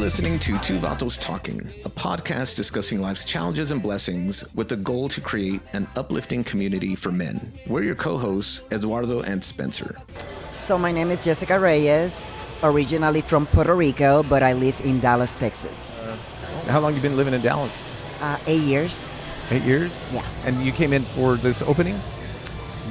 listening to Two Vatos Talking, a podcast discussing life's challenges and blessings with the goal to create an uplifting community for men. We're your co-hosts, Eduardo and Spencer. So my name is Jessica Reyes, originally from Puerto Rico, but I live in Dallas, Texas. How long have you been living in Dallas? 8 years. 8 years? Yeah. And you came in for this opening?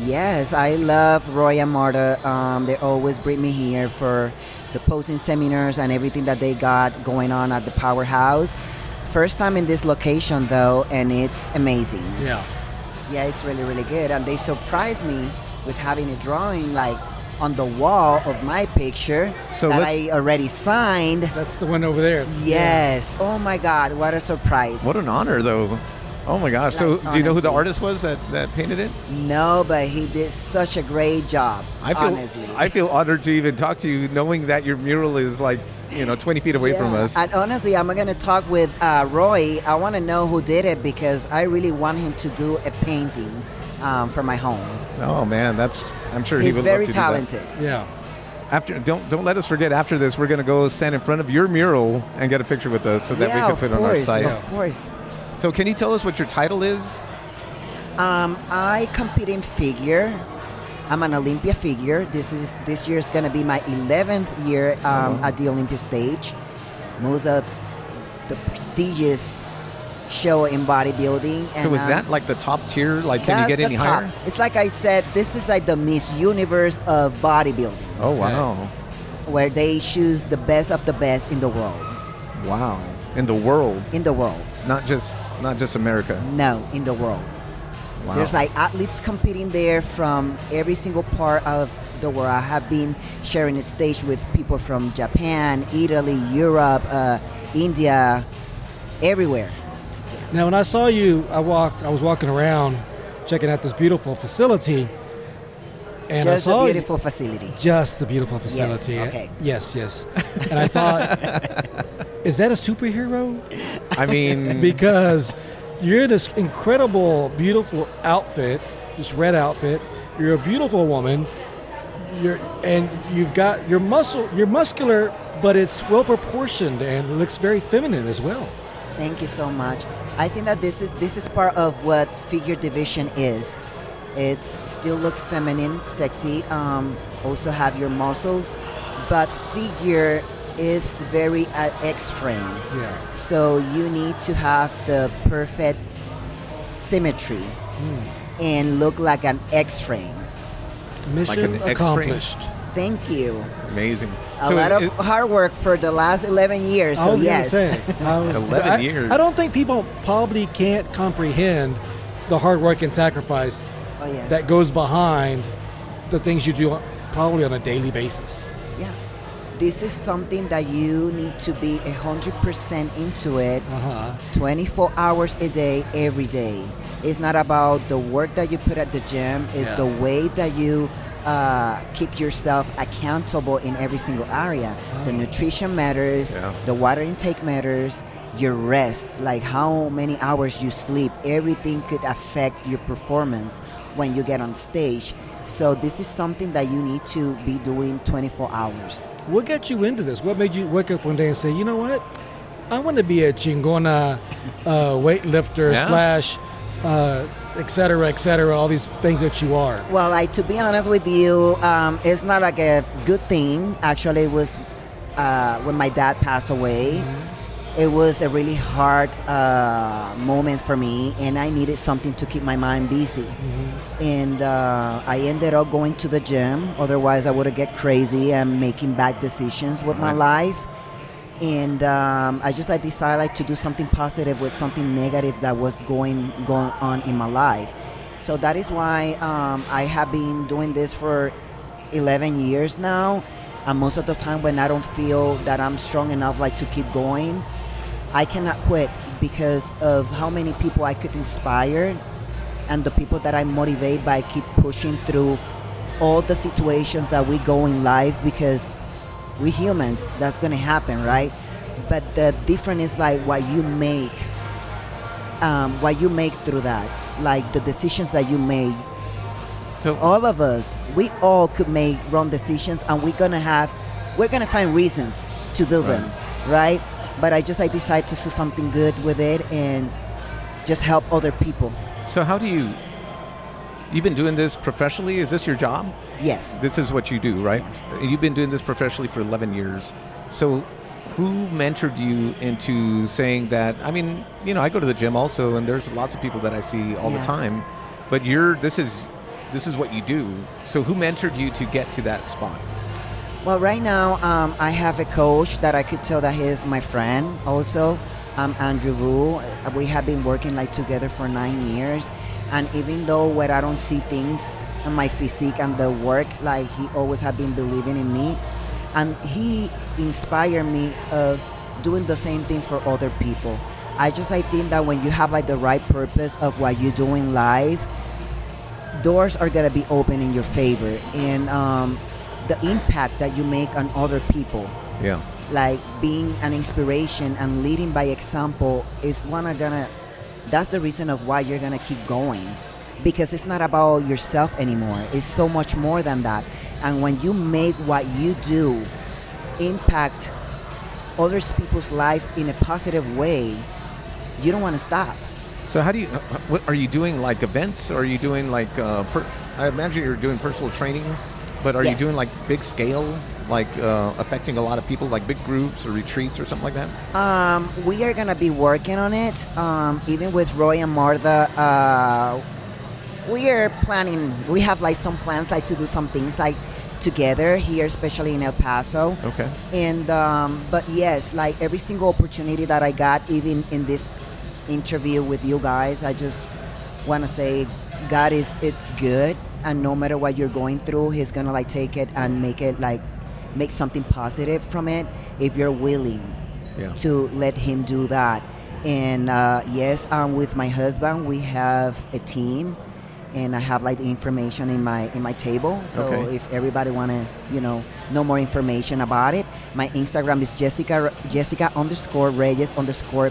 Yes, I love Roy and Marta. They always bring me here for the posing seminars and everything that they got going on at the Powerhouse. First time in this location though, and it's amazing. Yeah. Yeah, it's really, really good. And they surprised me with having a drawing like on the wall of my picture that I already signed. That's the one over there. Yes. Yeah. Oh my God, what a surprise. What an honor though. Oh my gosh. So do you know who the artist was that painted it? No, but he did such a great job, honestly. I feel honored to even talk to you knowing that your mural is like, 20 feet away from us. And honestly, I'm going to talk with Roy. I want to know who did it because I really want him to do a painting for my home. Oh man, I'm sure he He's would very love to talented. do that. Yeah. After don't let us forget, after this we're going to go stand in front of your mural and get a picture with us so that we can put it on our site. Of course. So can you tell us what your title is? I compete in figure. I'm an Olympia figure. This year is going to be my 11th year at the Olympia stage. Most of the prestigious show in bodybuilding. And, so is that like the top tier? Like, can you get any higher? It's like I said, this is like the Miss Universe of bodybuilding. Oh, wow. Where they choose the best of the best in the world. Wow. In the world? In the world. Not just America? No, in the world. Wow. There's like athletes competing there from every single part of the world. I have been sharing a stage with people from Japan, Italy, Europe, India, everywhere. Now, when I saw you, I was walking around checking out this beautiful facility. And Just I saw a beautiful facility. Just the beautiful facility. Yes, okay. Yes. And I thought, is that a superhero? I mean... Because you're in this incredible, beautiful outfit, this red outfit. You're a beautiful woman. You've got your muscular, but it's well proportioned and looks very feminine as well. Thank you so much. I think that this is part of what figure division is. It's still look feminine, sexy, also have your muscles, but figure is very extreme. Yeah. So you need to have the perfect symmetry and look like an X-frame. Mission like an accomplished. Thank you. Amazing. A lot of hard work for the last 11 years, so yes. 11 years. I don't think people probably can't comprehend the hard work and sacrifice that goes behind the things you do probably on a daily basis. Yeah. This is something that you need to be 100% into it 24 hours a day, every day. It's not about the work that you put at the gym. It's the way that you keep yourself accountable in every single area. The nutrition matters. The water intake matters. Your rest, like how many hours you sleep, everything could affect your performance when you get on stage. So this is something that you need to be doing 24 hours. What got you into this? What made you wake up one day and say, you know what? I want to be a chingona weightlifter / et cetera, all these things that you are. Well, to be honest with you, it's not like a good thing. Actually, it was when my dad passed away. It was a really hard moment for me, and I needed something to keep my mind busy. And I ended up going to the gym. Otherwise, I would have get crazy and making bad decisions with my life. And I just decided to do something positive with something negative that was going on in my life. So that is why I have been doing this for 11 years now. And most of the time when I don't feel that I'm strong enough to keep going, I cannot quit because of how many people I could inspire and the people that I motivate by keep pushing through all the situations that we go in life, because we humans, that's going to happen, right? But the difference is what you make through that, like the decisions that you make. So all of us, we all could make wrong decisions, and we're gonna find reasons to do them, right? but I just decided to do something good with it and just help other people. So how do you've been doing this professionally? Is this your job? Yes. This is what you do, right? Yeah. You've been doing this professionally for 11 years. So who mentored you into saying that? I mean, I go to the gym also, and there's lots of people that I see all the time, but this is what you do. So who mentored you to get to that spot? Well, right now, I have a coach that I could tell that he is my friend also. Andrew Wu. We have been working together for 9 years. And even though where I don't see things in my physique and the work, he always have been believing in me. And he inspired me of doing the same thing for other people. I think that when you have the right purpose of what you do in life, doors are gonna be open in your favor. And the impact that you make on other people, being an inspiration and leading by example, is that's the reason of why you're gonna keep going, because it's not about yourself anymore. It's so much more than that. And when you make what you do impact other people's life in a positive way, you don't want to stop. So how do you, what are you doing, events? Or are you doing I imagine you're doing personal training, but are you doing big scale, affecting a lot of people, big groups or retreats or something like that? We are going to be working on it. Even with Roy and Martha, we are planning, we have some plans to do some things together here, especially in El Paso. Okay. And, but yes, every single opportunity that I got, even in this interview with you guys, I just want to say it's good. And no matter what you're going through, he's going to take it and make something positive from it if you're willing to let him do that. And yes, with my husband, we have a team, and I have the information in my table. So if everybody want to know more information about it, my Instagram is Jessica _Reyes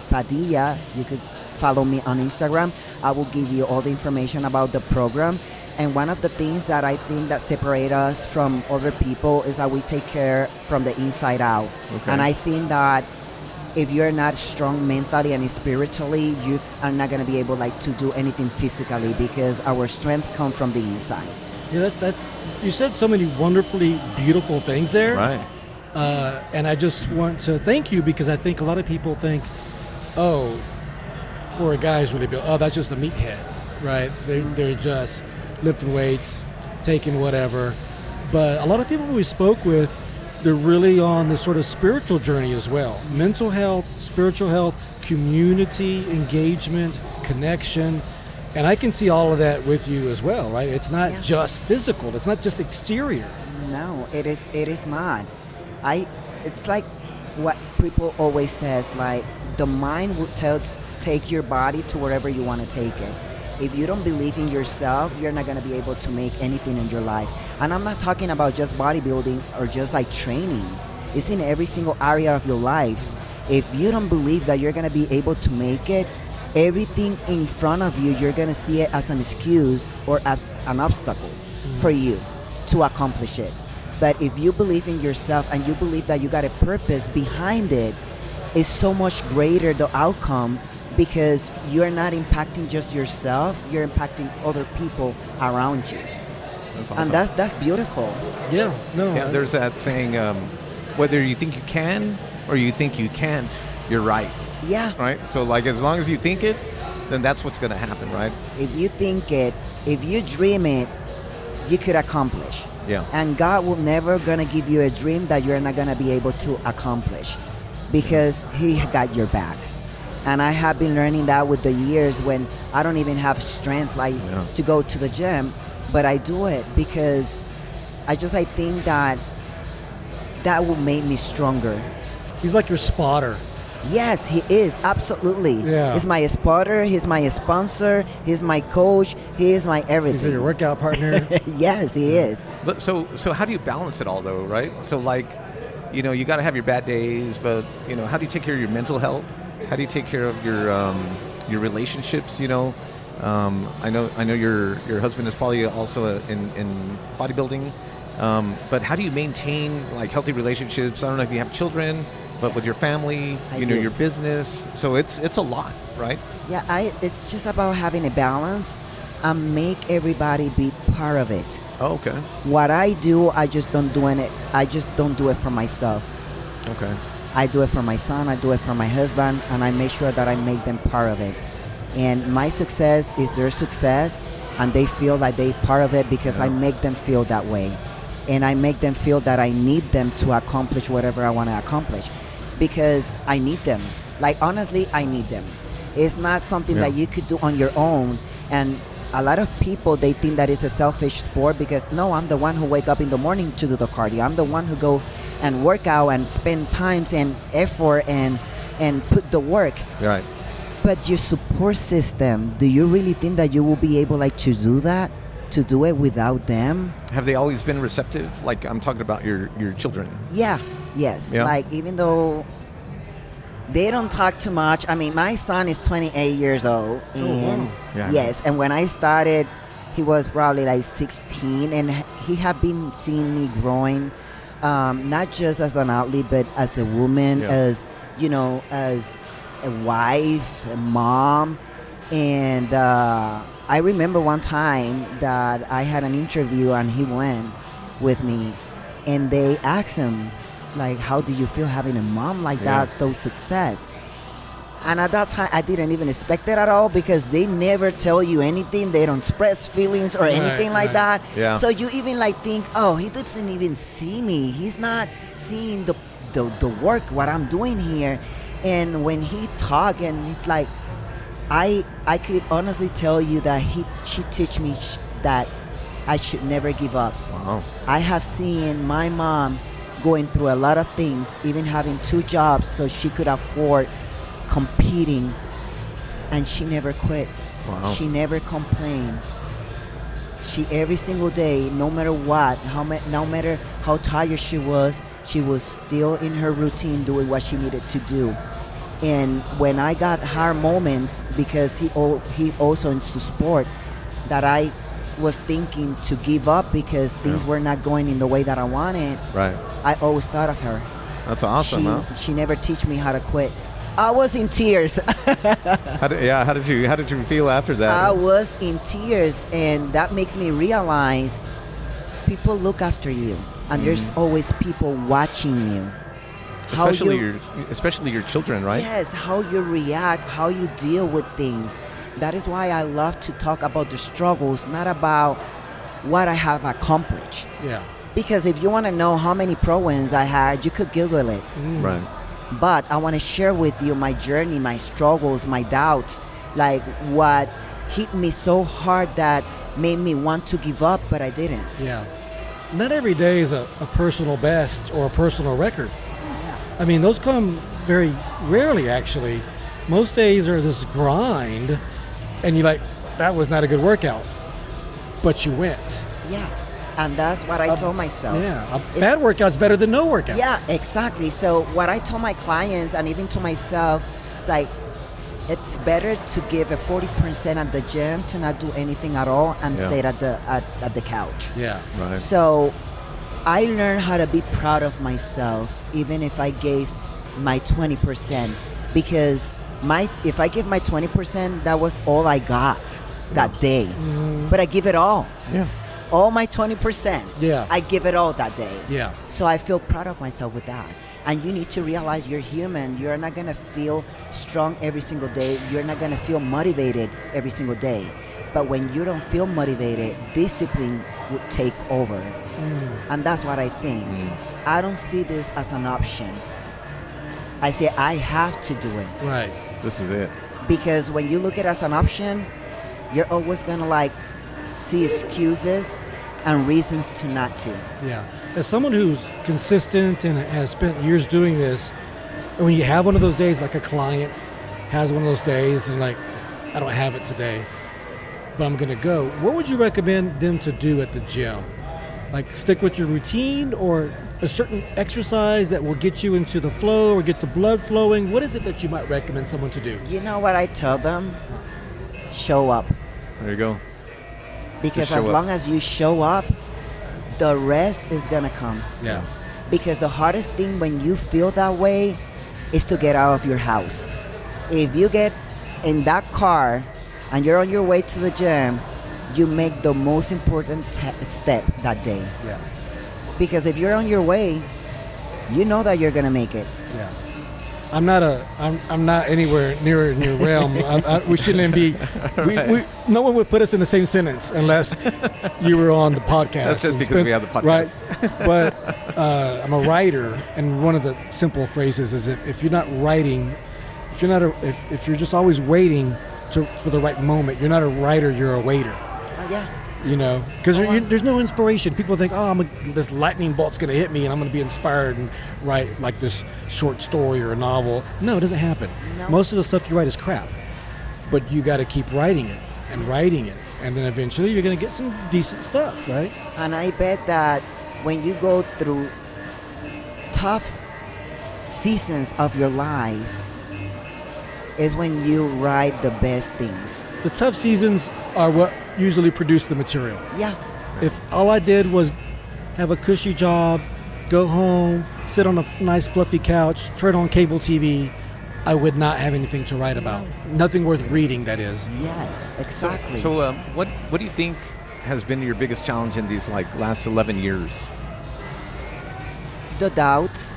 _Padilla. You could follow me on Instagram. I will give you all the information about the program. And one of the things that I think that separate us from other people is that we take care from the inside out. Okay. And I think that if you're not strong mentally and spiritually, you are not going to be able to do anything physically, because our strength comes from the inside. Yeah, that's you said so many wonderfully beautiful things there. Right. And I just want to thank you, because I think a lot of people think, for a guy who's really built, that's just a meathead, right? They're just lifting weights, taking whatever. But a lot of people we spoke with, they're really on this sort of spiritual journey as well. Mental health, spiritual health, community engagement, connection. And I can see all of that with you as well, right? It's not just physical. It's not just exterior. No, it is not. It's like what people always says, the mind will take your body to wherever you want to take it. If you don't believe in yourself, you're not going to be able to make anything in your life. And I'm not talking about just bodybuilding or just training. It's in every single area of your life. If you don't believe that you're going to be able to make it, everything in front of you, you're going to see it as an excuse or as an obstacle for you to accomplish it. But if you believe in yourself and you believe that you got a purpose behind it, it's so much greater the outcome, because you're not impacting just yourself, you're impacting other people around you. That's awesome. And that's beautiful. Yeah, no. Yeah, there's that saying, whether you think you can or you think you can't, you're right. Yeah. Right? So as long as you think it, then that's what's going to happen, right? If you think it, if you dream it, you could accomplish. Yeah. And God will never going to give you a dream that you're not going to be able to accomplish, because He got your back. And I have been learning that with the years, when I don't even have strength to go to the gym, but I do it because I think that will make me stronger. He's like your spotter. Yes, he is, absolutely. Yeah. He's my spotter, he's my sponsor, he's my coach, he is my everything. He's your workout partner. Yes, he is. But so how do you balance it all though, right? So you got to have your bad days, but how do you take care of your mental health? How do you take care of your relationships? I know your husband is probably also in bodybuilding, but how do you maintain healthy relationships? I don't know if you have children, but with your family, I you know, do. your business. So it's a lot, right? Yeah, it's just about having a balance and make everybody be part of it. Oh, okay. What I do, I just don't do it. I just don't do it for myself. Okay. I do it for my son, I do it for my husband, and I make sure that I make them part of it. And my success is their success, and they feel like they part of it because I make them feel that way. And I make them feel that I need them to accomplish whatever I want to accomplish because I need them. Like, honestly, I need them. It's not something that you could do on your own. And a lot of people, they think that it's a selfish sport because, no, I'm the one who wake up in the morning to do the cardio. I'm the one who go and work out and spend times and effort and put the work. Right. But your support system, do you really think that you will be able like to do that? To do it without them? Have they always been receptive? Like, I'm talking about your children. Yeah. Yes. Yeah. Like, even though they don't talk too much. I mean, my son is 28 years old. And Yeah, yes. And when I started, he was probably like 16. And he had been seeing me growing, not just as an athlete, but as a woman, as, you know, as a wife, a mom. And I remember one time that I had an interview and he went with me and they asked him, like, how do you feel having a mom like that, so success? And at that time, I didn't even expect it at all because they never tell you anything. They don't express feelings or anything like that. Yeah. So you even like think, oh, he doesn't even see me. He's not seeing the work, what I'm doing here. And when he talk and it's like, I could honestly tell you that she teach me that I should never give up. Wow. I have seen my mom going through a lot of things, even having 2 jobs so she could afford competing, and she never quit. Wow. She never complained. She every single day, no matter what, no matter how tired she was still in her routine doing what she needed to do. And when I got hard moments, because he also into sport, that I was thinking to give up because things were not going in the way that I wanted. Right. I always thought of her. That's awesome, She never teach me how to quit. I was in tears. How did you feel after that? I was in tears, and that makes me realize people look after you, and there's always people watching you. Especially your children, right? Yes, how you react, how you deal with things. That is why I love to talk about the struggles, not about what I have accomplished. Yeah. Because if you want to know how many pro wins I had, you could Google it. Right. But I want to share with you my journey, my struggles, my doubts, like what hit me so hard that made me want to give up, but I didn't. Yeah. Not every day is a personal best or a personal record. I mean, those come very rarely, actually. Most days are this grind, and you're like, that was not a good workout, but you went. Yeah, and that's what I told myself. Yeah, a bad workout's better than no workout. Yeah, exactly. So what I told my clients and even to myself, like, it's better to give a 40% at the gym to not do anything at all and stay at the couch. Yeah. Right. So I learned how to be proud of myself, even if I gave my 20%, because if I give my 20%, that was all I got that day. But I give it all. Yeah. All my 20%. Yeah. I give it all that day. Yeah. So I feel proud of myself with that. And you need to realize you're human. You're not going to feel strong every single day. You're not going to feel motivated every single day. But when you don't feel motivated, discipline would take over. And that's what I think. I don't see this as an option. I say I have to do it. Right. This is it. Because when you look at it as an option, you're always going to like see excuses and reasons to not to. Yeah. As someone who's consistent and has spent years doing this, and when you have one of those days, like a client has one of those days and like, I don't have it today, but I'm going to go, what would you recommend them to do at the gym? Like stick with your routine or a certain exercise that will get you into the flow or get the blood flowing? What is it that you might recommend someone to do? You know what I tell them? Show up. There you go. Because Just show as up. long as you show up, the rest is going to come. Yeah. because the hardest thing when you feel that way is to get out of your house. If you get in that car and you're on your way to the gym, you make the most important step that day. Yeah. Because if you're on your way, you know that you're gonna make it. Yeah. I'm not anywhere near in your realm. We shouldn't be. No one would put us in the same sentence unless you were on the podcast. That's just because we have the podcast, right? But I'm a writer, and one of the simple phrases is that if you're not writing, if you're just always waiting for the right moment, you're not a writer. You're a waiter. Yeah. You know, because there's no inspiration. People think, this lightning bolt's going to hit me and I'm going to be inspired and write like this short story or a novel. No, it doesn't happen. No. Most of the stuff you write is crap. But you got to keep writing it and writing it. And then eventually you're going to get some decent stuff, right? And I bet that when you go through tough seasons of your life is when you write the best things. The tough seasons are what usually produce the material. Yeah. If all I did was have a cushy job, go home, sit on a nice fluffy couch, turn on cable TV, I would not have anything to write about. Nothing worth reading, that is. Yes, exactly. So what do you think has been your biggest challenge in these like last 11 years? The doubts.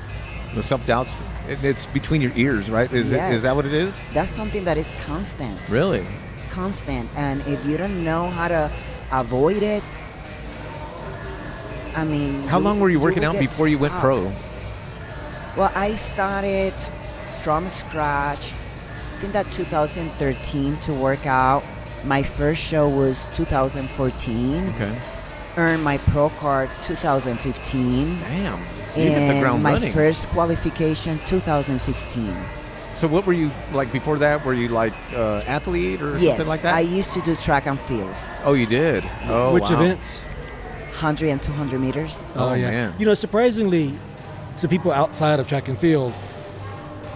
The self-doubts? It's between your ears, right? Is that what it is? That's something that is constant. Really? Constant. And if you don't know how to avoid it, I mean... How long were you working out before you went pro? Well, I started from scratch, I think that 2013 to work out. My first show was 2014. Okay. Earned my pro card 2015. Damn. You hit the ground running. My first qualification 2016. So what were you like before that? Were you like athlete or something like that? I used to do track and fields. Oh, you did? Oh, Which wow. events? 100 and 200 meters. Oh, yeah. Man. You know, surprisingly, to people outside of track and field,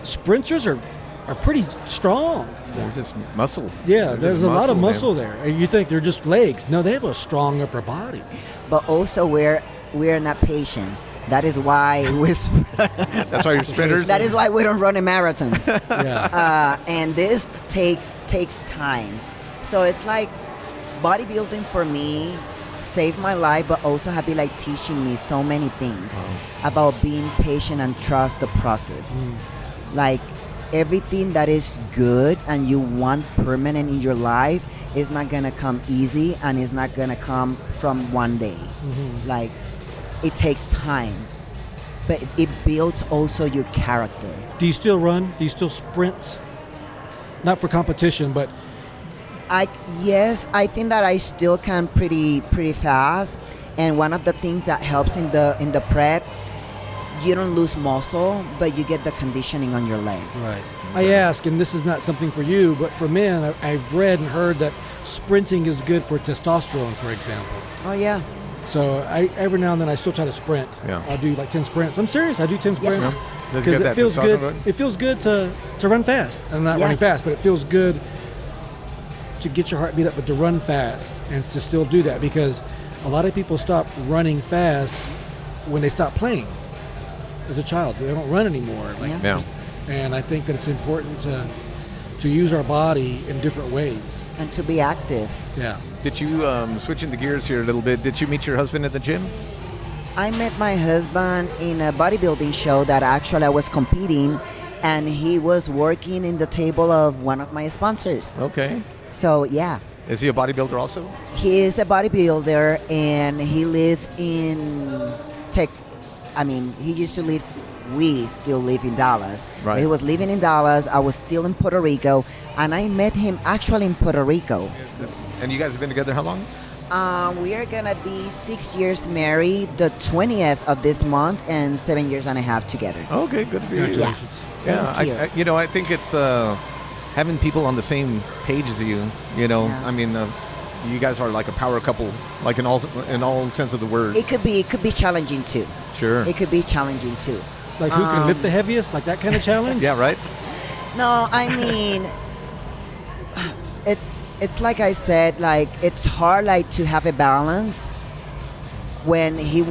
sprinters are pretty strong. They're just muscle. Yeah, there's a lot of muscle man. there. And you think they're just legs. No, they have a strong upper body. But also we're not patient. That is why That's why you're sprinters? That is why we don't run a marathon. Yeah. And this takes time. So it's like bodybuilding for me saved my life, but also have been like teaching me so many things about being patient and trust the process. Like everything that is good and you want permanent in your life is not gonna come easy, and it's not gonna come from one day. Like it takes time, but it builds also your character. Do you still run? Do you still sprint? Not for competition, but Yes, I think that I still can pretty fast. And one of the things that helps in the prep, you don't lose muscle, but you get the conditioning on your legs. right. I ask, and this is not something for you, but for men, I've read and heard that sprinting is good for testosterone, for example. Oh yeah. So every now and then I still try to sprint. Yeah. I'll do like 10 sprints. I'm serious. I do 10 sprints Does because get it that feels good. testosterone? It feels good to run fast. I'm not running fast, but it feels good to get your heart beat up, but to run fast and to still do that, because a lot of people stop running fast when they stop playing as a child. They don't run anymore. Yeah. And I think that it's important to use our body in different ways. And to be active. Yeah. Did you, switching the gears here a little bit, did you meet your husband at the gym? I met my husband in a bodybuilding show that actually I was competing, and he was working in the table of one of my sponsors. Okay. So yeah. Is he a bodybuilder also? He is a bodybuilder, and he lives in Texas. I mean, he used to live, we still live in Dallas. Right. He was living in Dallas. I was still in Puerto Rico, and I met him actually in Puerto Rico. And you guys have been together how long? We are going to be 6 years married the 20th of this month, and 7 years and a half together. Okay, good for you. Yeah. Yeah, Thank you. I think it's having people on the same page as you. Yeah. I mean, you guys are like a power couple, like in all sense of the word. It could be challenging too. Sure. It could be challenging too. Like who can lift the heaviest, like that kind of challenge? Yeah, right? No, I mean, it's like I said, like it's hard like to have a balance when he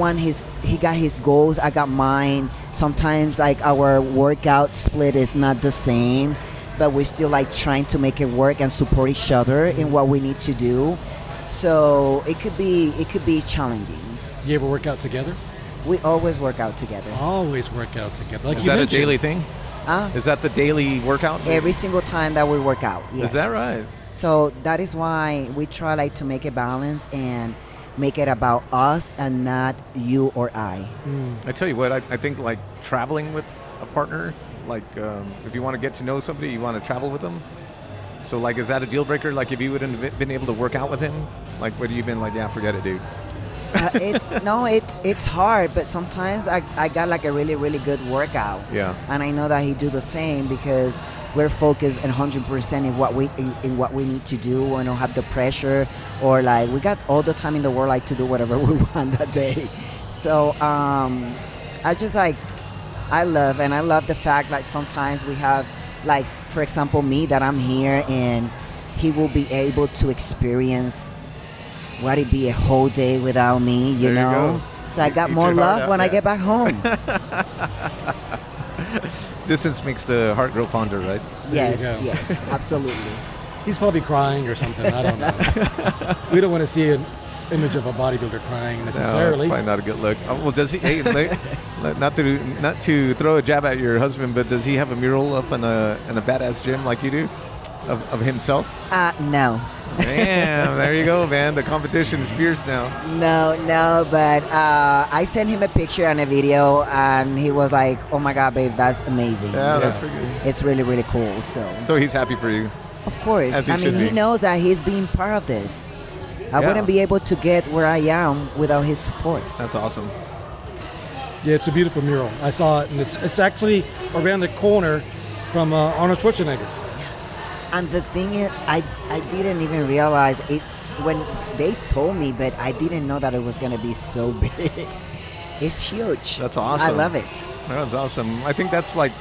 got his goals, I got mine. Sometimes like our workout split is not the same, but we're still like trying to make it work and support each other in what we need to do. So it could be challenging. You ever work out together? We always work out together. Always work out together. Like Is you that mentioned. a daily thing? Is that the daily workout? Every single time that we work out. Yes. Is that right? So that is why we try like to make it balanced and make it about us and not you or I. I tell you what, I think like traveling with a partner, like if you want to get to know somebody, you want to travel with them. So like, is that a deal breaker? Like if you wouldn't have been able to work out with him, like would you have been like, yeah, forget it, dude? It's hard, but sometimes I got like a really, really good workout. Yeah. And I know that he do the same because we're focused 100% in what we need to do and don't have the pressure or like we got all the time in the world like to do whatever we want that day. So I just like I love the fact that sometimes we have like, for example, me that I'm here and he will be able to experience what it be a whole day without me, you know? So I got Eat more your heart love out, when I yeah. get back home. Distance makes the heart grow fonder, right? Yes, go. yes, absolutely. He's probably crying or something. I don't know. We don't want to see an image of a bodybuilder crying No, necessarily. it's probably not a good look. Oh, well, does he? Hey, not to throw a jab at your husband, but does he have a mural up in a badass gym like you do, of himself? No. Damn, there you go, man. The competition is fierce now. No, but I sent him a picture and a video, and he was like, "Oh my God, babe, that's amazing. Yeah, that's pretty good. It's really, really cool." So he's happy for you. of course, As he I mean, should he be. knows that he's being part of this. I Yeah. wouldn't be able to get where I am without his support. That's awesome. Yeah, it's a beautiful mural. I saw it, and it's actually around the corner from Arnold Schwarzenegger. And the thing is, I didn't even realize it when they told me, but I didn't know that it was going to be so big. It's huge. That's awesome. I love it. That's awesome. I think that's like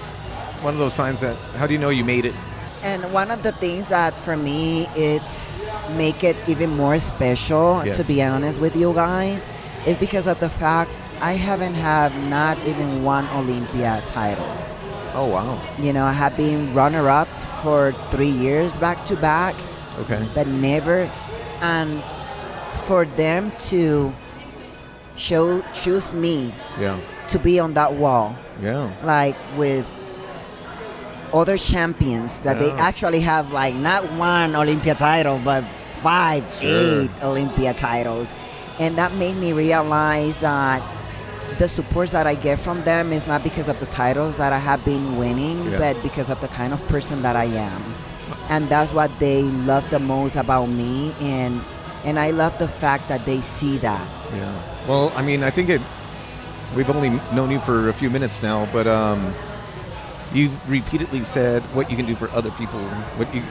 one of those signs that, how do you know you made it? And one of the things that for me it's make it even more special, Yes. to be honest with you guys, is because of the fact I haven't had not even one Olympia title. Oh, wow. You know, I have been runner-up for 3 years back to back, Okay. but never. And for them to choose me Yeah. to be on that wall, Yeah. like with other champions that they Yeah. actually have like not one Olympia title, but 5, Sure. 8 Olympia titles. And that made me realize that the support that I get from them is not because of the titles that I have been winning, Yeah. but because of the kind of person that I am. And that's what they love the most about me, and I love the fact that they see that. Yeah. Well, I mean, I think we've only known you for a few minutes now, but you've repeatedly said what you can do for other people,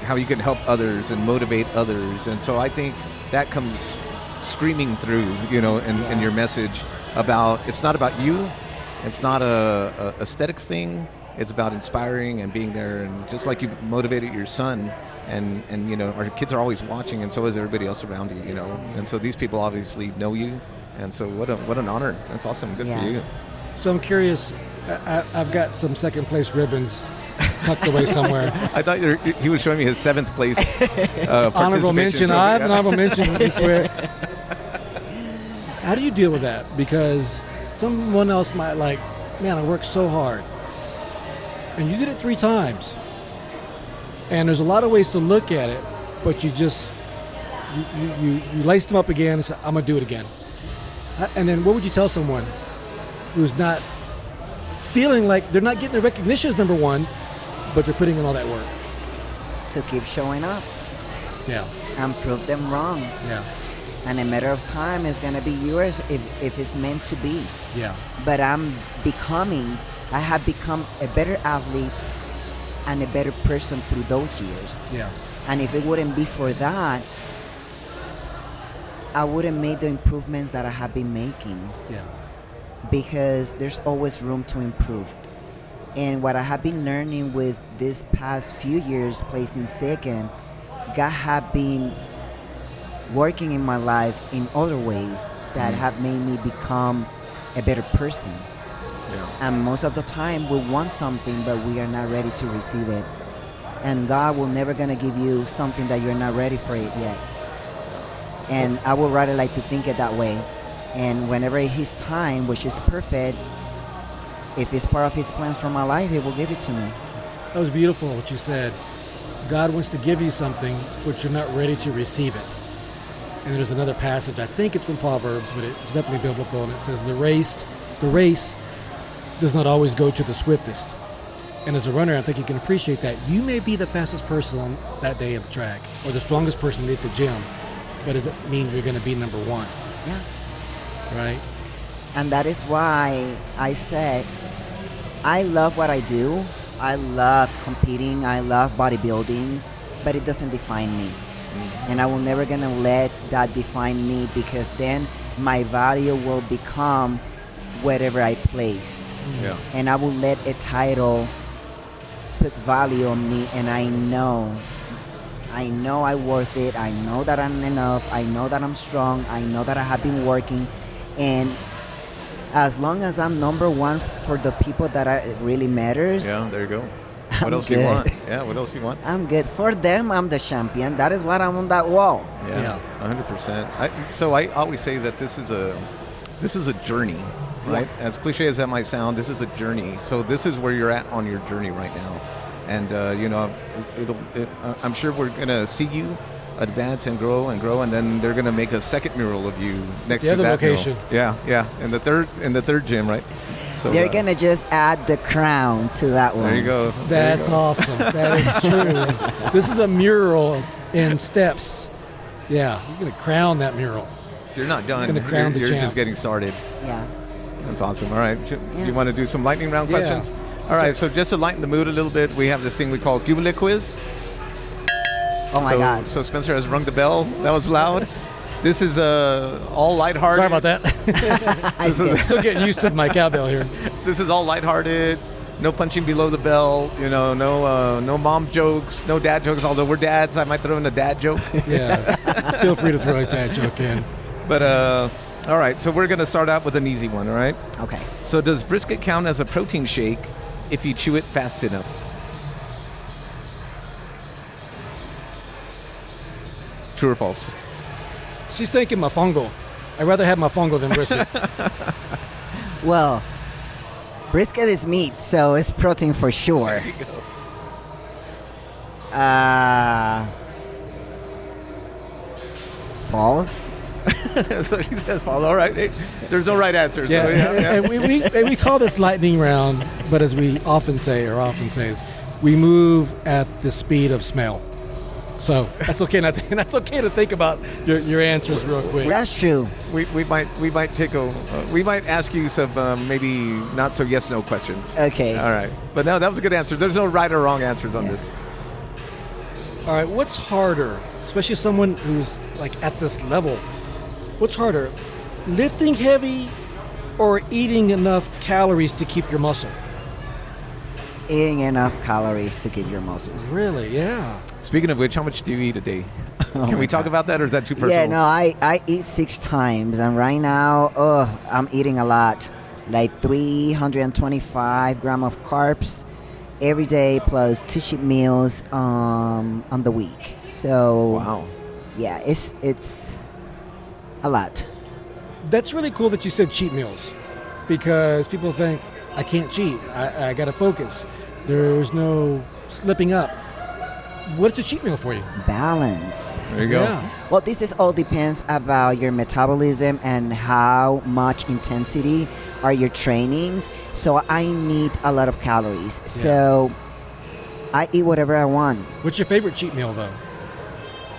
how you can help others and motivate others. And so I think that comes screaming through, in your message about, it's not about you. It's not a aesthetics thing. It's about inspiring and being there. And just like you motivated your son, and our kids are always watching, and so is everybody else around you, And so these people obviously know you. And so what an honor. That's awesome. Good Yeah. for you. So I'm curious. I've got some second place ribbons tucked away somewhere. I thought he was showing me his 7th place Honorable mention. trophy. I have an honorable mention. How do you deal with that? Because someone else might like, man, I worked so hard. And you did it 3 times. And there's a lot of ways to look at it, but you just, you lace them up again and say, I'm going to do it again. And then what would you tell someone who's not feeling like they're not getting the recognition as number one, but they're putting in all that work? To keep showing up Yeah, and prove them wrong. yeah, And a matter of time is going to be yours if it's meant to be. yeah. But I have become a better athlete and a better person through those years. Yeah. And if it wouldn't be for that, I wouldn't make the improvements that I have been making, Yeah. because there's always room to improve. And what I have been learning with this past few years placing second, God have been working in my life in other ways that have made me become a better person. Yeah. And most of the time, we want something, but we are not ready to receive it. And God will never gonna give you something that you're not ready for it yet. And I would rather like to think it that way. And whenever His time, which is perfect, if it's part of His plans for my life, He will give it to me. That was beautiful what you said. God wants to give you something, but you're not ready to receive it. And there's another passage, I think it's from Proverbs, but it's definitely biblical, and it says, the race does not always go to the swiftest. And as a runner, I think you can appreciate that. You may be the fastest person on that day at the track, or the strongest person at the gym, but does it mean you're going to be number one? Yeah. Right? And that is why I said, I love what I do. I love competing. I love bodybuilding, but it doesn't define me. And I will never gonna let that define me, because then my value will become wherever I place. Yeah. And I will let a title put value on me, and I know I'm worth it. I know that I'm enough. I know that I'm strong. I know that I have been working. And as long as I'm number one for the people that really matters. Yeah, there you go. I'm What else good. you want? Yeah, what else you want? I'm good. For them, I'm the champion. That is what I'm on that wall. Yeah, 100%. So I always say that this is a journey, right? Yeah. As cliche as that might sound, this is a journey. So this is where you're at on your journey right now, and I'm sure we're gonna see you advance and grow, and then they're gonna make a second mural of you next The to other that location. mural. Yeah, in the third gym, right? So They're gonna just add the crown to that one. There you go. That's awesome. That is true. This is a mural in steps. Yeah, you're going to crown that mural. So you're not done. Gonna crown the you're champ. just getting started. Yeah. That's awesome. All right. Do Yeah. you want to do some lightning round Yeah. questions? All right. So just to lighten the mood a little bit, we have this thing we call Cubile quiz. Oh my God. So Spencer has rung the bell. That was loud. This is all lighthearted. Sorry about that. I see. Still getting used to my cowbell here. This is all lighthearted. No punching below the bell. No mom jokes. No dad jokes. Although we're dads, I might throw in a dad joke. Yeah. Feel free to throw a dad joke in. But all right. So we're gonna start out with an easy one. All right. Okay. So does brisket count as a protein shake if you chew it fast enough? True or false? She's thinking mofongo. I'd rather have mofongo than brisket. Well, brisket is meat, so it's protein for sure. There you go. False. So she says false. All right. Hey, there's no right answer. Yeah, So, yeah. and we call this lightning round, but as we often says, we move at the speed of smell. So that's okay. That's okay to think about your answers real quick. That's true. We might take we might ask you some maybe not so yes no questions. Okay. All right. But no, that was a good answer. There's no right or wrong answers on Yeah. this. All right, what's harder, especially someone who's like at this level? What's harder, lifting heavy or eating enough calories to keep your muscle? Eating enough calories to keep your muscles. Really? Yeah. Speaking of which, how much do you eat a day? Can we talk about that, or is that too personal? Yeah, no, I eat 6 times, and right now, I'm eating a lot, like 325 grams of carbs every day, plus 2 cheat meals on the week. So Wow. yeah, it's a lot. That's really cool that you said cheat meals, because people think I can't cheat. I got to focus. There's no slipping up. What's a cheat meal for you? Balance. There you go. Yeah. Well, this is all depends about your metabolism and how much intensity are your trainings. So I need a lot of calories. So I eat whatever I want. What's your favorite cheat meal, though?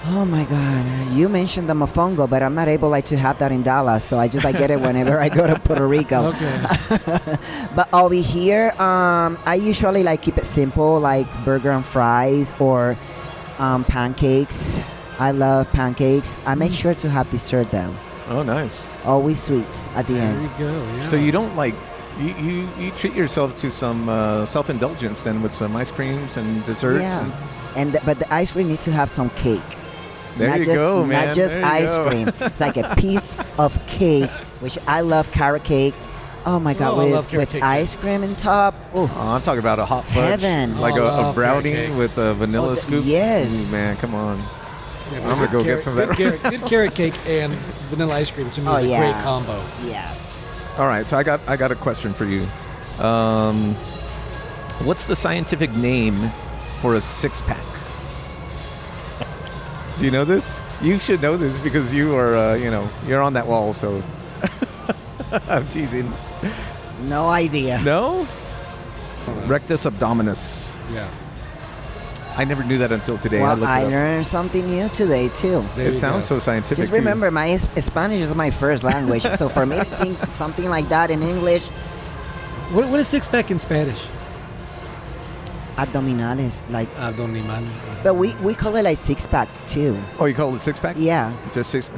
Oh my God! You mentioned the mofongo, but I'm not able to have that in Dallas, so I just get it whenever I go to Puerto Rico. Okay. But over here, I usually keep it simple, like burger and fries or pancakes. I love pancakes. I make sure to have dessert though. Oh, nice. Always sweets at the There end. you go. Yeah. So you don't you treat yourself to some self-indulgence then with some ice creams and desserts. Yeah. And But the ice cream needs to have some cake. There you go, man. Not just There you ice go. cream. It's like a piece of cake, which I love carrot cake. Oh my God, I love carrot with cake, ice cream on top. Oh, Oh, I'm talking about a hot fudge. Heaven. Like Oh, I a love brownie carrot cake. with a vanilla scoop. yes. Ooh, man, come on. Yeah, I'm gonna go get some of that. Good carrot cake and vanilla ice cream to me is a great combo. Yes. All right, so I got a question for you. What's the scientific name for a six-pack? Do you know this? You should know this because you are, you're on that wall. So I'm teasing. No idea. No? Rectus abdominis. Yeah. I never knew that until today. Well, looked I it up. learned something new today too. There It you sounds go. so scientific. Just too. remember, my Spanish is my first language, so for me to think something like that in English, What is six pack in Spanish? abdominales, like. Abdominal. But we call it like six packs too. Oh, you call it six-pack? Yeah, Just six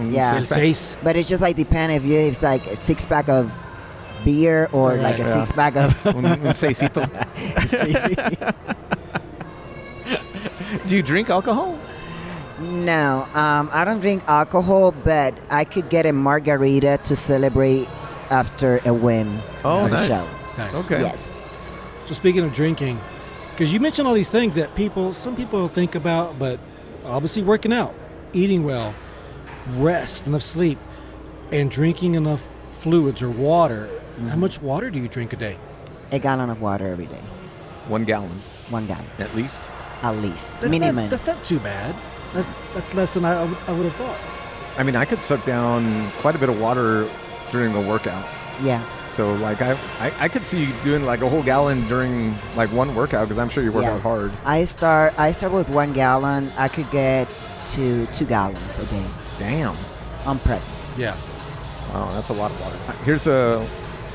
Yeah. El six-pack? seis. but it's just like depend if it's like a six pack of beer or Right. like a Yeah. six pack of. Un seisito. Do you drink alcohol? No, I don't drink alcohol, but I could get a margarita to celebrate after a win. Oh, of a nice. show. Nice. Okay. Yes. So speaking of drinking, because you mentioned all these things that some people think about, but obviously working out, eating well, rest, enough sleep, and drinking enough fluids or water. How much water do you drink a day? A gallon of water every day. 1 gallon, 1 gallon, at least. at least. That's Minimum. That's not too bad. That's less than I would have thought. I mean, I could suck down quite a bit of water during a workout. Yeah. So, like, I could see you doing, like, a whole gallon during, like, one workout because I'm sure you work Yeah. out hard. I start with 1 gallon. I could get to 2 gallons a day. Damn. On prep. Yeah. Wow, that's a lot of water. Here's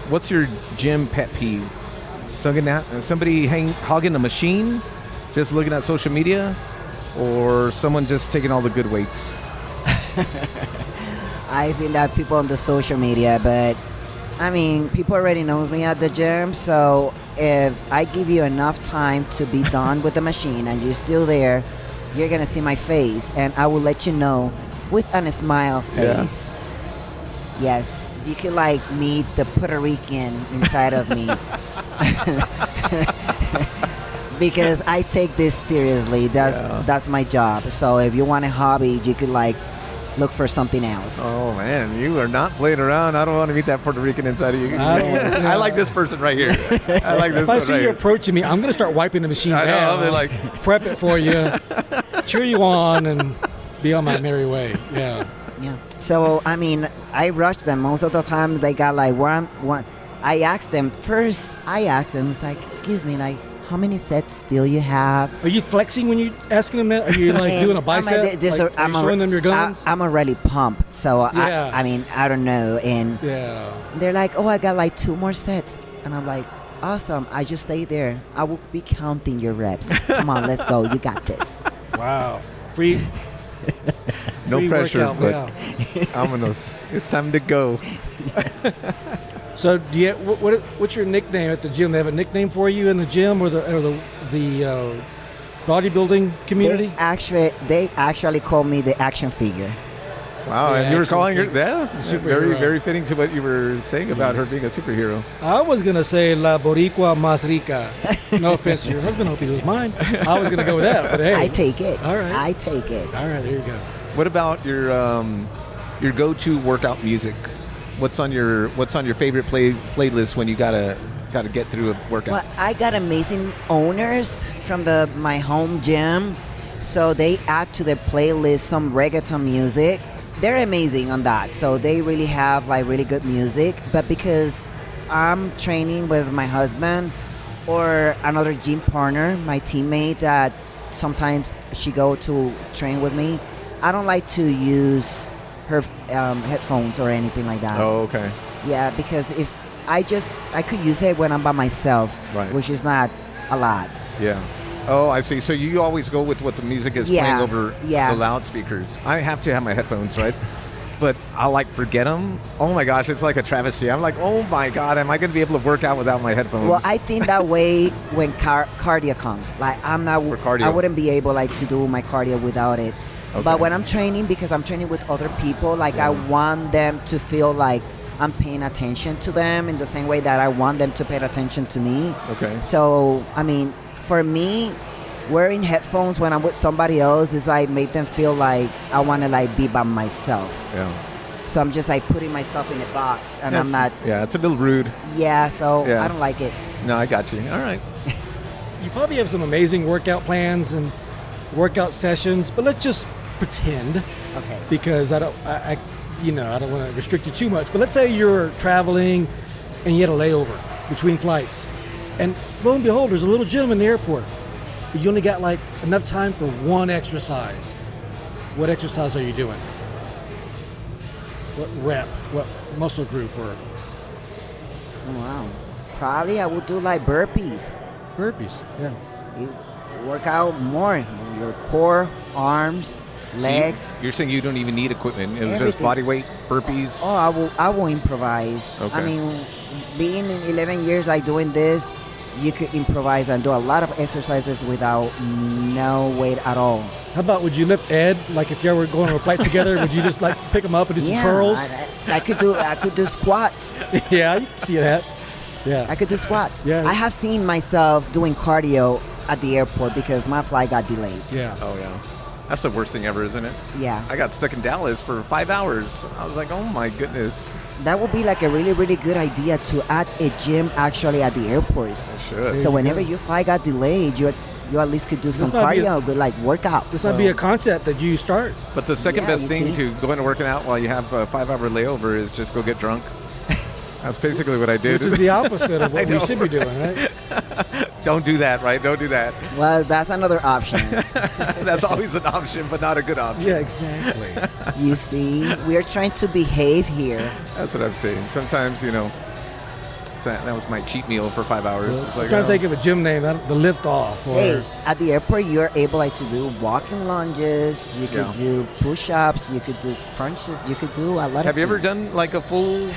what's your gym pet peeve? Somebody hogging a machine, just looking at social media, or someone just taking all the good weights? I think that people on the social media, but I mean, people already knows me at the gym, so if I give you enough time to be done with the machine and you're still there, you're gonna see my face, and I will let you know with a smile face. Yes, you can like meet the Puerto Rican inside of me. Because I take this seriously. That's my job. So if you want a hobby, you could like look for something else. Oh, man, you are not playing around. I don't want to meet that Puerto Rican inside of you. Yeah. I like this person right here. I like this If I one see right you here. approaching me, I'm going to start wiping the machine I know, down. I'll be like- prep it for you, cheer you on, and be on my merry way. Yeah. Yeah. So I mean, I rush them most of the time. They got like one. I asked them first. It's like, excuse me, like how many sets still you have? Are you flexing when you asking them that? Are you like And doing a bicep? Are you showing them your guns? I'm already pumped. So Yeah. I mean, I don't know. And yeah. they're like, oh, I got like 2 more sets, and I'm like, awesome. I just stay there. I will be counting your reps. Come on, let's go. You got this. Wow. Free. No free pressure, workout, but yeah. vámonos. It's time to go. So, do you, what's your nickname at the gym? They have a nickname for you in the gym or the bodybuilding community? They actually call me the action figure. Wow, Yeah, and you were actually calling her, think- yeah, very, superhero. very fitting to what you were saying about her being a superhero. I was gonna say La Boricua Más Rica. No offense to your husband, hope he was mine. I was gonna go with that, but hey, I take it. All right. I take it. All right, there you go. What about your go-to workout music? What's on your favorite playlist when you gotta get through a workout? Well, I got amazing owners from my home gym, so they add to their playlist some reggaeton music. They're amazing on that, so they really have like really good music. But because I'm training with my husband or another gym partner, my teammate that sometimes she go to train with me, I don't like to use her headphones or anything like that. Oh, okay. Yeah, because if I could use it when I'm by myself, Right. which is not a lot. Yeah. Oh, I see. So you always go with what the music is Yeah, playing over yeah. the loudspeakers. I have to have my headphones, right? But I'll like forget them. Oh my gosh, it's like a travesty. I'm like, oh my God, am I going to be able to work out without my headphones? Well, I think that way when cardio comes, like I'm not, For cardio. I wouldn't be able like to do my cardio without it. Okay. But when I'm training, because I'm training with other people, like I want them to feel like I'm paying attention to them in the same way that I want them to pay attention to me. Okay. So, I mean, for me, wearing headphones when I'm with somebody else is like make them feel like I want to like be by myself. Yeah. So I'm just like putting myself in a box, and I'm not. Yeah, it's a little rude. Yeah, so Yeah. I don't like it. No, I got you. All right. You probably have some amazing workout plans and workout sessions, but let's just pretend, Okay. because I don't want to restrict you too much. But let's say you're traveling and you had a layover between flights, and lo and behold, there's a little gym in the airport. But you only got like enough time for one exercise. What exercise are you doing? What rep? What muscle group? Or Oh, wow. Probably I would do like burpees. burpees? Yeah. You work out more your core, arms, legs. So you're saying you don't even need equipment. It was just Everything. body weight, burpees. Oh, I will improvise. Okay. I mean, being in 11 years like doing this, you could improvise and do a lot of exercises without no weight at all. How about, would you lift Ed? Like if you were going on a flight together, would you just like pick him up and do some curls? I could do squats. Yeah, you can see that. Yeah. I could do squats. Yeah. I have seen myself doing cardio at the airport because my flight got delayed. Yeah. Oh, yeah. That's the worst thing ever, isn't it? Yeah. I got stuck in Dallas for 5 hours. I was like, oh, my goodness. That would be like a really, really good idea to add a gym actually at the airports. I should. So you whenever go. your flight got delayed, you at least could do some might be cardio, good like workout. This might be a concept that you start. But the second Yeah, best you thing see? to going to working out while you have a 5-hour layover is just go get drunk. That's basically what I did. Which is the opposite of what I we know, should be doing, right? Don't do that, right? Don't do that. Well, that's another option. That's always an option, but not a good option. Yeah, exactly. You see, we are trying to behave here. That's what I'm saying. Sometimes, that was my cheat meal for 5 hours. It's I'm like, trying to oh. think of a gym name, the lift off. Or, Hey, at the airport, you're able like to do walking lunges. You could Yeah. do push-ups. You could do crunches. You could do a lot of Have you ever things. done like a full,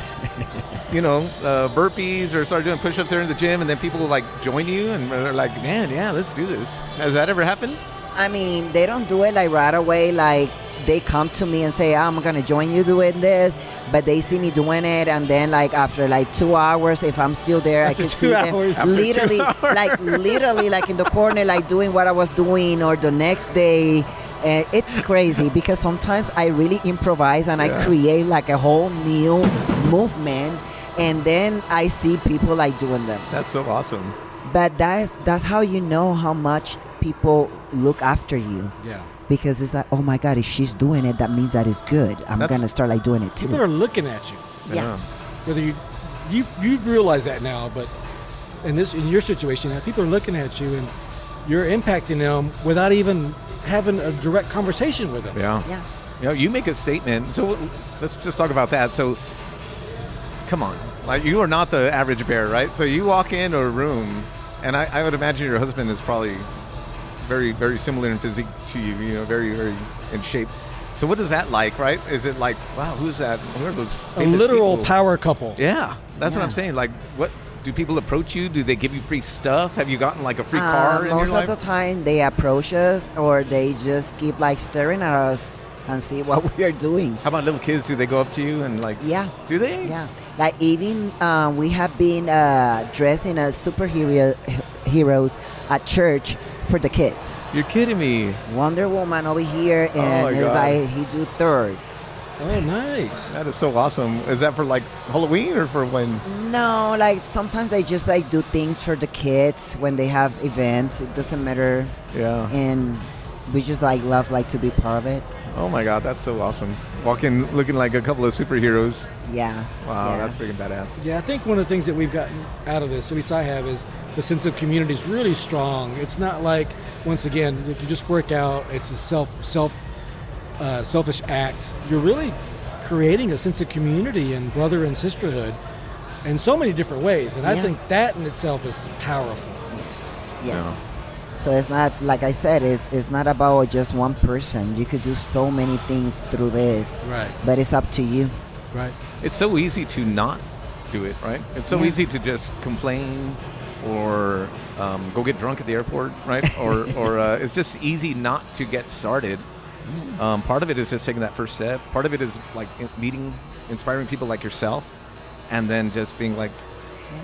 burpees or started doing push-ups there in the gym, and then people like join you and they're like, man, yeah, let's do this. Has that ever happened? I mean, they don't do it like right away. Like they come to me and say, I'm gonna join you doing this, but they see me doing it, and then like after like 2 hours, if I'm still there, After I can 2 see them hours. After 2 literally, hours. literally, like in the corner, like doing what I was doing, or the next day. And it's crazy because sometimes I really improvise and Yeah. I create like a whole new movement, and then I see people like doing them. That's so awesome. But that's how you know how much people look after you. yeah. Because it's like, oh my God, if she's doing it, that means that is good. I'm That's- gonna start like doing it too. People are looking at you. Yeah. Whether you realize that now, but in your situation, people are looking at you and you're impacting them without even having a direct conversation with them. Yeah. Yeah. You make a statement. So let's just talk about that. So, come on. Like, you are not the average bear, right? So you walk into a room, and I would imagine your husband is probably very, very similar in physique to you, very, very in shape. So what is that like, right? Is it like, wow, who's that? Who are those A famous literal people? power couple. Yeah, that's what Yeah. I'm saying. Like, what do people approach you? Do they give you free stuff? Have you gotten like a free car in your Most life? of the time, they approach us or they just keep like staring at us and see what we are doing. How about little kids? Do they go up to you and like? Yeah. Do they? Yeah. Like even we have been dressing as heroes at church for the kids. You're kidding me. Wonder Woman over here, Oh my and it's God. like he do third. Oh, nice. That is so awesome. Is that for like Halloween or for when? No, like sometimes I just like do things for the kids when they have events. It doesn't matter, Yeah. and we just like love like to be part of it. Oh my God, that's so awesome. Walking, looking like a couple of superheroes. Yeah. Wow, yeah. that's freaking badass. Yeah, I think one of the things that we've gotten out of this, at least I have, is the sense of community is really strong. It's not like, once again, if you just work out, it's a selfish act. You're really creating a sense of community and brother and sisterhood in so many different ways, and I Yeah. think that in itself is powerful. Yes. Yes. Yeah. So it's not, like I said, it's not about just one person. You could do so many things through this, Right. but it's up to you. Right. It's so easy to not do it, right? It's so Yeah. easy to just complain or go get drunk at the airport, right? or it's just easy not to get started. Part of it is just taking that first step. Part of it is like meeting, inspiring people like yourself, and then just being like,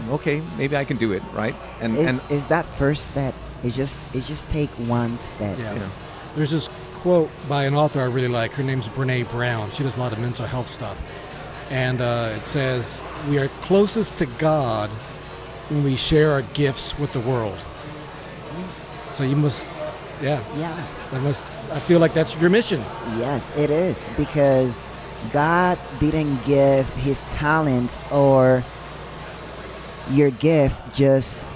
okay, maybe I can do it, right? And Is that first step? It's just take one step. Yeah. There's this quote by an author I really like. Her name's Brene Brown. She does a lot of mental health stuff. And it says, we are closest to God when we share our gifts with the world. So you must, Yeah. I feel like that's your mission. Yes, it is, because God didn't give his talents or your gift just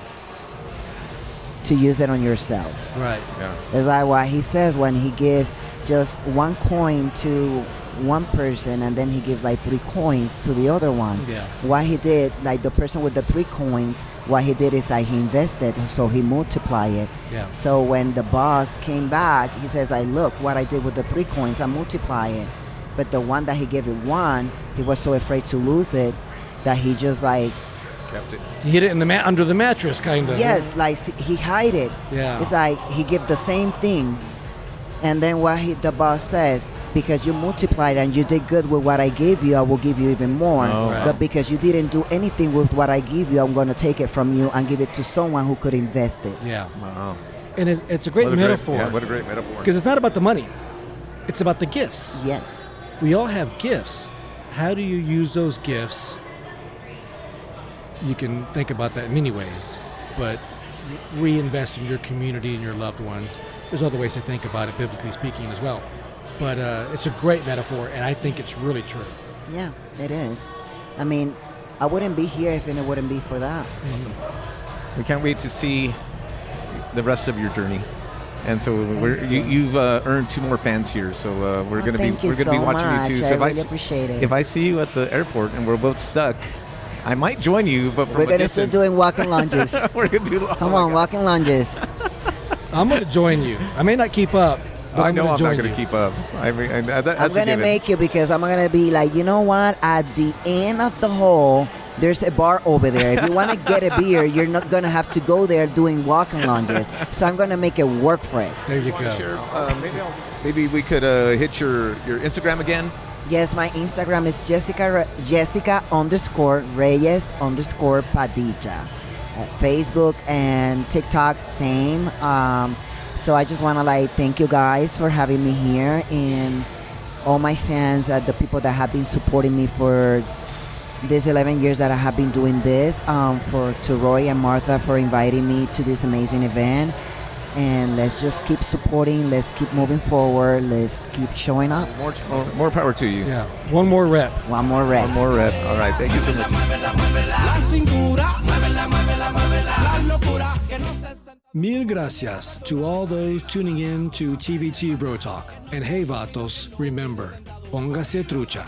to use it on yourself. Right. yeah. It's like what he says when he gave just one coin to one person and then he gave like 3 coins to the other one. Yeah. What he did, like the person with the 3 coins, what he did is like he invested, so he multiplied it. Yeah. So when the boss came back, he says like, look what I did with the 3 coins, I multiply it. But the one that he gave it 1, he was so afraid to lose it that he just like, Kept it. You hid it in the under the mattress, kind of. yes, like he hide it. Yeah. It's like he give the same thing. And then what the boss says, because you multiplied and you did good with what I gave you, I will give you even more. Oh, right. But because you didn't do anything with what I give you, I'm going to take it from you and give it to someone who could invest it. Yeah. Wow. And it's a great metaphor. What a great metaphor. Because it's not about the money. It's about the gifts. Yes. We all have gifts. How do you use those gifts? You can think about that in many ways, but reinvest in your community and your loved ones. There's other ways to think about it, biblically speaking, as well. But it's a great metaphor, and I think it's really true. Yeah, it is. I mean, I wouldn't be here if it wouldn't be for that. We can't wait to see the rest of your journey. And so you've earned 2 more fans here, so we're going to be watching you too. So I really appreciate it. If I see you at the airport and we're both stuck, I might join you, but from We're a going to start distance. doing walking lunges. We're going to do. Come on, walking lunges. I'm going to join you. I may not keep up, but I know I'm not join going you. to keep up. I mean, that's I'm going to make you, because I'm going to be like, you know what? At the end of the hall, there's a bar over there. If you want to get a beer, you're not going to have to go there doing walking lunges. So I'm going to make it work for it. There you go. Sure. Maybe we could hit your Instagram again. Yes, my Instagram is Jessica_Reyes_Padilla. Facebook and TikTok, same. So I just want to thank you guys for having me here, and all my fans, the people that have been supporting me for these 11 years that I have been doing this, to Roy and Martha for inviting me to this amazing event. And let's just keep supporting. Let's keep moving forward. Let's keep showing up. More power to you. Yeah. One more rep. One more rep. One more rep. All right. Thank you so much. Mil gracias to all those tuning in to TVT Brotalk. And hey, vatos, remember, póngase trucha.